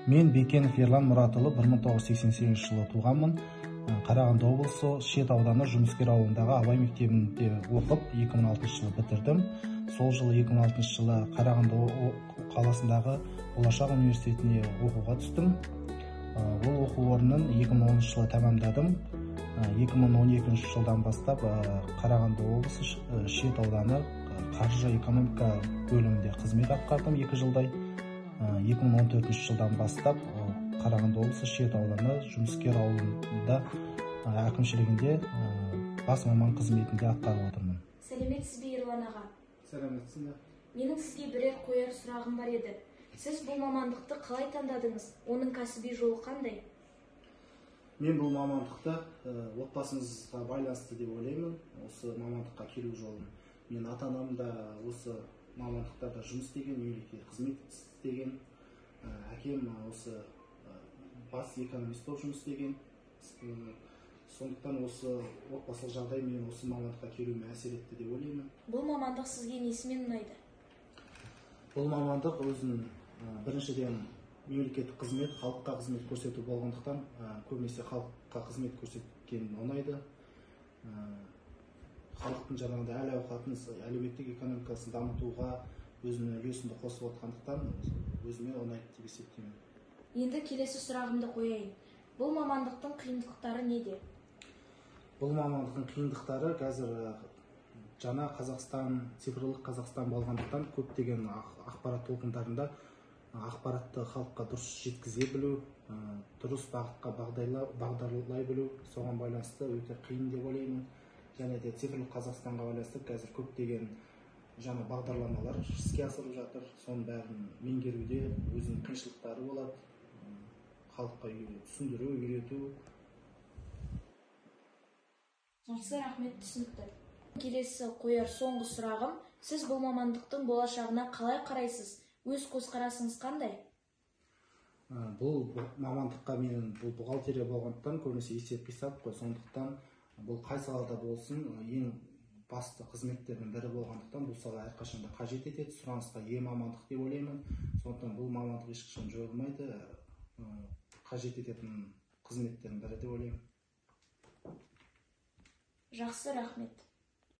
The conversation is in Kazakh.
Мен Бекенов Ерлан Мұратұлы 1988 жылы туғанмын. Қарағанды облысы Шет ауданы Жұмыскер ауылындағы Абай мектебінде оқып, 2006 жылы бітірдім. Сол жылы 2006 жылы Қарағанды қаласындағы Болашақ университетіне оқуға түстім. Ол оқу орнын 2010 жылы тәмамдадым. 2012 жылдан бастап Қарағанды облысы Шет ауданы қаржы экономика бөлімінде қызмет атқардым 2 жылдай. 2014 жылдан бастап Қарағанды облысы Шет ауданы Жұмыскер ауылында әкімшілігінде бас маман қызметінде атқарып отырмын. Сәлеметсіз бе, Ерлан аға? Сәлеметсің бе? Менің сізге бірер қояр сұрағым бар еді. Сіз бұл мамандықты қалай таңдадыңыз? Оның кәсіби жолы қандай? Мен бұл мамандықты отбасымызға байланысты деп ойлаймын. Осы мамандыққа келу жолын. Мен ата-анам да осы мамандықтарда жұмыс істеген, мемлекеттік қызмет істеген. Әкем осы бас экономист болып жұмыс істеген. Сондықтан осы отбасылық жағдай мен осы мамандыққа келуіме әсер етті деп ойлаймын. Бұл мамандық сізге несімен ұнайды? Бұл мамандық өзінің біріншіден мемлекеттік қызмет, халыққа қызмет көрсету болғандықтан, көбінесе халыққа қызмет көрсеткен ұнайды. Халықтың жаңағыдай әл-ауқатын, әлеуметтік экономикасын дамытуға өзінің үлесімді қосып отқандықтан өзіме ұнайды деп есептеймін. Енді келесі сұрағымды қояйын. Бұл мамандықтың қиындықтары неде? Бұл мамандықтың қиындықтары қазір жаңа Қазақстан, цифрлық Қазақстан болғандықтан көптеген ақпарат толқындарында ақпаратты халыққа дұрыс жеткізе білу, дұрыс бағытқа бағдарлай білу, соған байланысты өте қиын деп ойлаймын. Және де цифрлық Қазақстанға байланысты қазір көптеген жаңа бағдарламалар іске асырылып жатыр. Соның бәрін меңгеруде өзінің қиыншылықтары болады. Халыққа түсіндіру, үйрету. Жақсы, рахмет, түсінікті. Келесі қояр соңғы сұрағым, сіз бұл мамандықтың болашағына қалай қарайсыз? Өз көзқарасыңыз қандай? Бұл мамандыққа мен бухгалтерия болғандықтан көбінесе есеп-қисап қой. Сондықтан бұл қай салада болсын, ең басты қызметтердің бірі болғандықтан бұл сала әрқашанда қажет етеді, сұранысқа ие мамандық деп ойлаймын. Сондықтан бұл мамандық ешқашан жойылмайды, қажет ететін қызметтердің бірі деп ойлаймын. Жақсы, рахмет.